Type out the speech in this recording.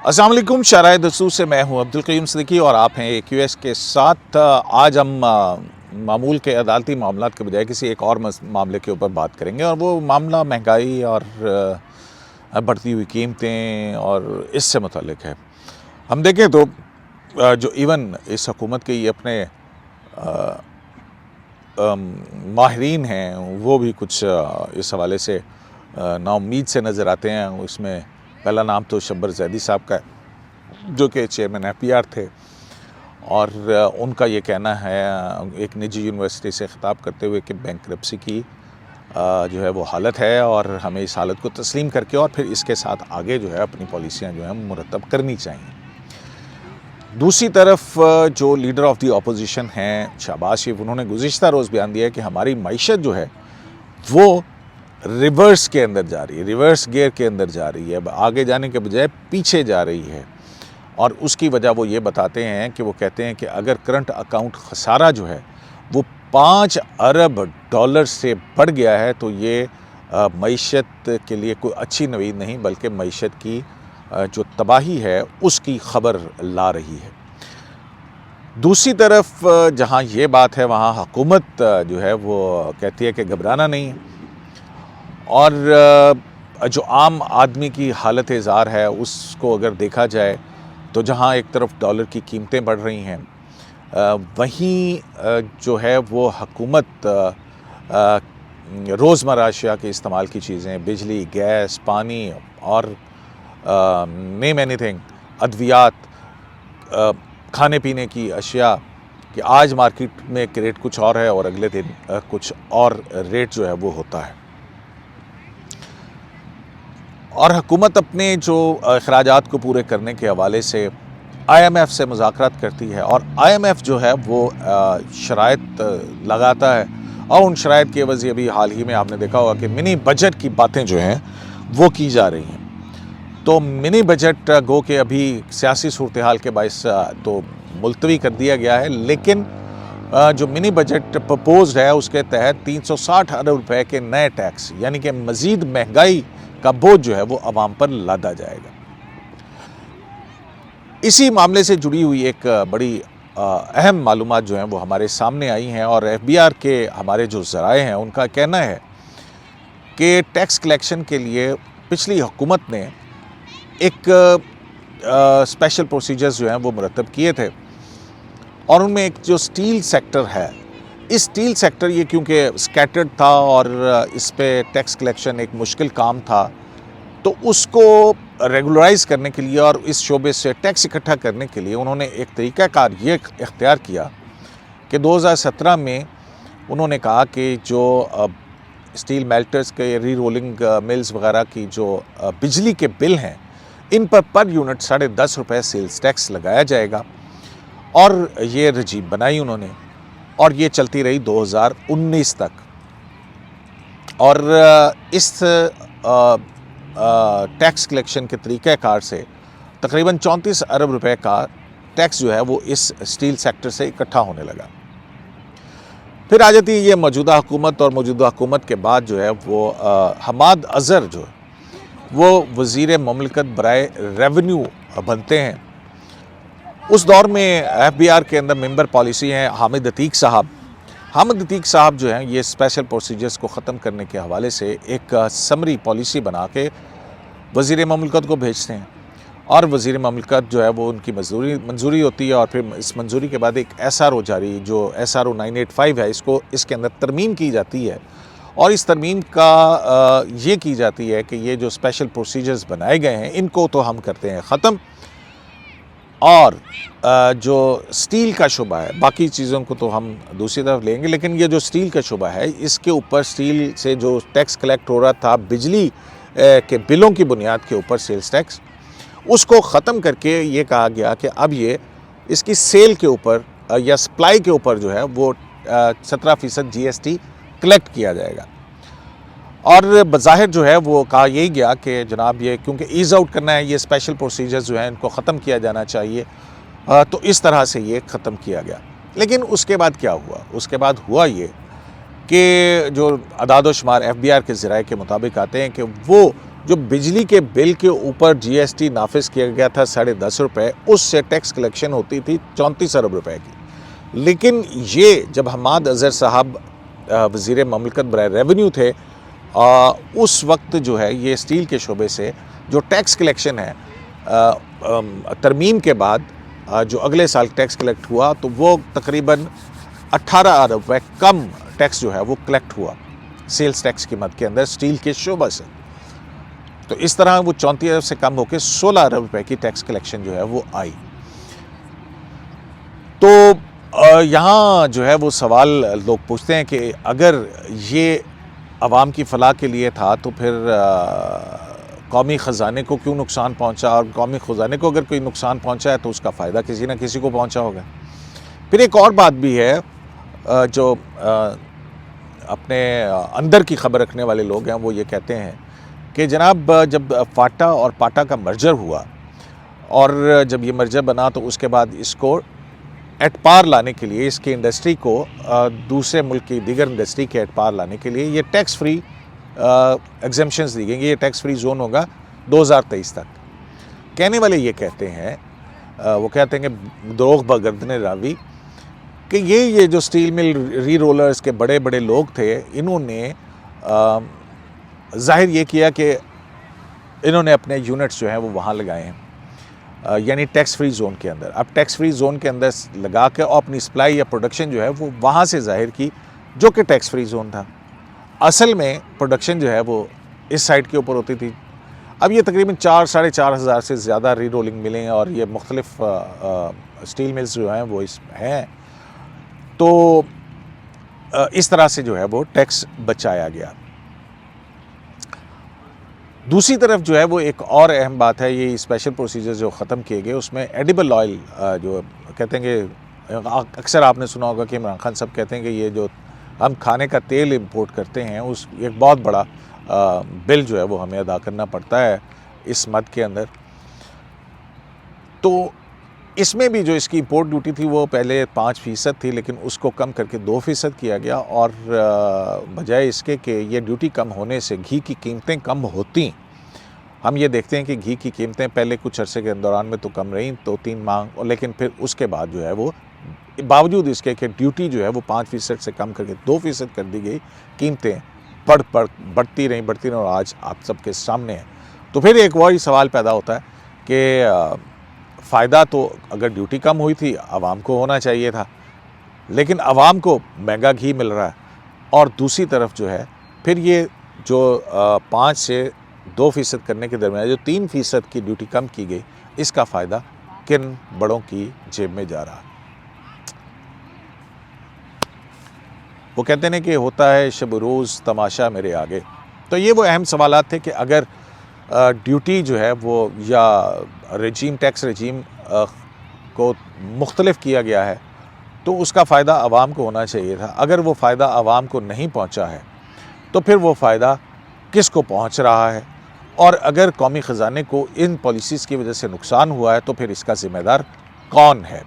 अस्सलाम वालेकुम। शराय दस्तूर से मैं हूं अब्दुल कयूम सिद्दीकी और आप हैं AQS के साथ। आज हम मामूल के अदालती मामलात के बजाय किसी एक और मामले के ऊपर बात करेंगे और वो मामला महंगाई और बढ़ती हुई कीमतें और इससे मुताल्लिक है। हम देखें तो जो इवन इस हुकूमत के ये अपने माहिरीन हैं वो भी कुछ इस हवाले से नाउम्मीद से नज़र आते हैं। उसमें पहला नाम तो शब्बर जैदी साहब का है जो कि चेयरमैन FBR थे और उनका ये कहना है एक निजी यूनिवर्सिटी से ख़िताब करते हुए कि बैंकरप्सी की जो है वो हालत है और हमें इस हालत को तस्लीम करके और फिर इसके साथ आगे जो है अपनी पॉलिसियाँ जो हैं मुरतब करनी चाहिए। दूसरी तरफ जो लीडर ऑफ द अपोजिशन हैं शहबाज शरीफ, उन्होंने गुज़िश्ता रोज़ बयान दिया है कि हमारी मईशत जो है वो रिवर्स के अंदर जा रही है, रिवर्स गियर के अंदर जा रही है, आगे जाने के बजाय पीछे जा रही है। और उसकी वजह वो ये बताते हैं कि वो कहते हैं कि अगर करंट अकाउंट खसारा जो है वो $5 अरब से बढ़ गया है तो ये मईशत के लिए कोई अच्छी नवीद नहीं बल्कि मईशत की जो तबाही है उसकी ख़बर ला रही है। दूसरी तरफ जहाँ ये बात है वहाँ हुकूमत जो है वो कहती है कि घबराना नहीं है और जो आम आदमी की हालत ज़ार है उसको अगर देखा जाए तो जहाँ एक तरफ डॉलर की कीमतें बढ़ रही हैं वहीं जो है वो हुकूमत रोज़मर्रा अशिया के इस्तेमाल की चीज़ें, बिजली, गैस, पानी और नेम एनीथिंग, अद्वियात, खाने पीने की अशिया कि आज मार्केट में एक रेट कुछ और है और अगले दिन कुछ और रेट जो है वो होता है। और हुकूमत अपने जो अखराजात को पूरे करने के हवाले से IMF से मुज़ाकरात करती है और IMF जो है वो शराइत लगाता है और उन शराइत की वजह अभी हाल ही में आपने देखा होगा कि मिनी बजट की बातें जो हैं वो की जा रही हैं। तो मिनी बजट गो के अभी सियासी सूरत हाल के बायस तो मुलतवी कर दिया गया है, लेकिन जो मिनी बजट प्रपोज्ड है उसके तहत 360 अरब रुपए के नए टैक्स यानी कि मज़ीद महंगाई का बोझ जो है वो अवाम पर लादा जाएगा। इसी मामले से जुड़ी हुई एक बड़ी अहम मालूमात जो हैं वो हमारे सामने आई हैं और FBR के हमारे जो ज़राए हैं उनका कहना है कि टैक्स कलेक्शन के लिए पिछली हुकूमत ने एक स्पेशल प्रोसीजर्स जो हैं वो मुरतब किए थे और उनमें एक जो स्टील सेक्टर है, इस स्टील सेक्टर ये क्योंकि स्कैटर्ड था और इस पे टैक्स कलेक्शन एक मुश्किल काम था तो उसको रेगुलराइज करने के लिए और इस शोबे से टैक्स इकट्ठा करने के लिए उन्होंने एक तरीक़ाकार ये इख्तियार किया कि 2017 में उन्होंने कहा कि जो स्टील मेल्टर्स के री रोलिंग मिल्स वगैरह की जो बिजली के बिल हैं इन पर यूनिट 10.5 रुपये सेल्स टैक्स लगाया जाएगा और ये रजीम बनाई उन्होंने और ये चलती रही 2019 तक। और इस टैक्स कलेक्शन के तरीक़ाकार से तकरीबन 34 अरब रुपए का टैक्स जो है वो इस स्टील सेक्टर से इकट्ठा होने लगा। फिर आ जाती है ये मौजूदा हुकूमत और मौजूदा हुकूमत के बाद जो है वो हमाद अज़हर जो है वो वज़ीर ममलकत बराए रेवेन्यू बनते हैं। उस दौर में FBR के अंदर मेंबर पॉलिसी हैं हामिद अतीक साहब। हामिद अतीक साहब जो हैं ये स्पेशल प्रोसीजर्स को ख़त्म करने के हवाले से एक समरी पॉलिसी बना के वज़ीर ममलकत को भेजते हैं और वज़ीर ममलकत जो है वो उनकी मंजूरी होती है और फिर इस मंजूरी के बाद एक SRO जारी जो SRO 985 है इसके अंदर तरमीम की जाती है और इस तरमीम का ये की जाती है कि ये जो स्पेशल प्रोसीजर्स बनाए गए हैं इनको तो हम करते हैं ख़त्म और जो स्टील का शुबा है बाकी चीज़ों को तो हम दूसरी तरफ लेंगे, लेकिन ये जो स्टील का शुबा है इसके ऊपर स्टील से जो टैक्स कलेक्ट हो रहा था बिजली के बिलों की बुनियाद के ऊपर सेल्स टैक्स, उसको ख़त्म करके ये कहा गया कि अब ये इसकी सेल के ऊपर या सप्लाई के ऊपर जो है वो 17% GST कलेक्ट किया जाएगा। और बज़ाहिर जो है वो कहा यही गया कि जनाब ये क्योंकि ईज़ आउट करना है, ये स्पेशल प्रोसीजर्स जो हैं इनको ख़त्म किया जाना चाहिए, तो इस तरह से ये ख़त्म किया गया। लेकिन उसके बाद क्या हुआ? उसके बाद हुआ ये कि जो अदाद व शुमार FBR के ज़राए के मुताबिक आते हैं कि वो जो बिजली के बिल के ऊपर जीएसटी नाफिज किया गया था 10.5 रुपये, उससे टैक्स कलेक्शन होती थी 34 अरब रुपए की। लेकिन ये जब हमाद अज़हर साहब वज़ीर ममलकत बराए रेवेन्यू थे, उस वक्त जो है ये स्टील के शोबे से जो टैक्स कलेक्शन है तरमीम के बाद जो अगले साल टैक्स कलेक्ट हुआ तो वो तकरीबन 18 अरब रुपये कम टैक्स जो है वो कलेक्ट हुआ सेल्स टैक्स की मद के अंदर स्टील के शोबा से। तो इस तरह वो 34 अरब से कम होकर 16 अरब रुपए की टैक्स कलेक्शन जो है वो आई। तो यहाँ जो है वो सवाल लोग पूछते हैं कि अगर ये आवाम की फलाह के लिए था तो फिर कौमी ख़जाने को क्यों नुकसान पहुँचा, और कौमी ख़जाने को अगर कोई नुकसान पहुँचा है तो उसका फ़ायदा किसी न किसी को पहुँचा होगा। फिर एक और बात भी है, जो अपने अंदर की खबर रखने वाले लोग हैं वो ये कहते हैं कि जनाब जब फाटा और पाटा का मर्जर हुआ और जब ये मर्जर बना तो उसके बाद इसको एट पार लाने के लिए, इसकी इंडस्ट्री को दूसरे मुल्क की दीगर इंडस्ट्री के एट पार लाने के लिए ये टैक्स फ्री एग्जेम्पशंस दी गई, ये टैक्स फ्री जोन होगा 2023 तक। कहने वाले ये कहते हैं, वो कहते हैं कि दरोग बगर्दने रावी कि ये जो स्टील मिल री रोलर्स के बड़े बड़े लोग थे, इन्होंने जाहिर ये किया कि इन्होंने अपने यूनिट्स जो हैं वो वहाँ लगाए हैं, यानी टैक्स फ्री जोन के अंदर। अब टैक्स फ्री जोन के अंदर लगा के और अपनी सप्लाई या प्रोडक्शन जो है वो वहाँ से जाहिर की, जो कि टैक्स फ्री जोन था। असल में प्रोडक्शन जो है वो इस साइड के ऊपर होती थी। अब ये तकरीबन 4-4.5 हज़ार से ज़्यादा री रोलिंग मिले हैं और ये मुख्तलिफ स्टील मिल्स जो हैं वो इस हैं, तो इस तरह से जो है वो टैक्स बचाया गया। दूसरी तरफ जो है वो एक और अहम बात है, ये स्पेशल प्रोसीजर जो ख़त्म किए गए उसमें एडिबल ऑयल, जो कहते हैं कि अक्सर आपने सुना होगा कि इमरान खान साहब कहते हैं कि ये जो हम खाने का तेल इंपोर्ट करते हैं उस एक बहुत बड़ा बिल जो है वो हमें अदा करना पड़ता है इस मद के अंदर। तो इसमें भी जो इसकी इंपोर्ट ड्यूटी थी वो पहले 5% थी, लेकिन उसको कम करके 2% किया गया। और बजाय इसके कि ये ड्यूटी कम होने से घी की कीमतें कम होती, हम ये देखते हैं कि घी की कीमतें पहले कुछ अरसे के दौरान में तो कम रहीं 2-3 माह, और लेकिन फिर उसके बाद जो है वो बावजूद इसके कि ड्यूटी जो है वो 5% से कम करके 2% कर दी गई, कीमतें बढ़ती रहीं और आज आप सबके सामने है। तो फिर एक वही सवाल पैदा होता है कि फ़ायदा तो अगर ड्यूटी कम हुई थी आवाम को होना चाहिए था, लेकिन आवाम को महंगा घी मिल रहा है, और दूसरी तरफ जो है फिर ये जो 5 से 2% करने के दरमियान जो 3% की ड्यूटी कम की गई, इसका फ़ायदा किन बड़ों की जेब में जा रहा। वो कहते हैं कि होता है शब रोज़ तमाशा मेरे आगे। तो ये वो अहम सवालात थे कि अगर ड्यूटी जो है वो या रजीम टैक्स रजीम को मुख्तलिफ किया गया है तो उसका फ़ायदा आवाम को होना चाहिए था। अगर वो फ़ायदा आवाम को नहीं पहुंचा है तो फिर वो फ़ायदा किस को पहुंच रहा है, और अगर कौमी ख़जाने को इन पॉलिसीज़ की वजह से नुकसान हुआ है तो फिर इसका ज़िम्मेदार कौन है।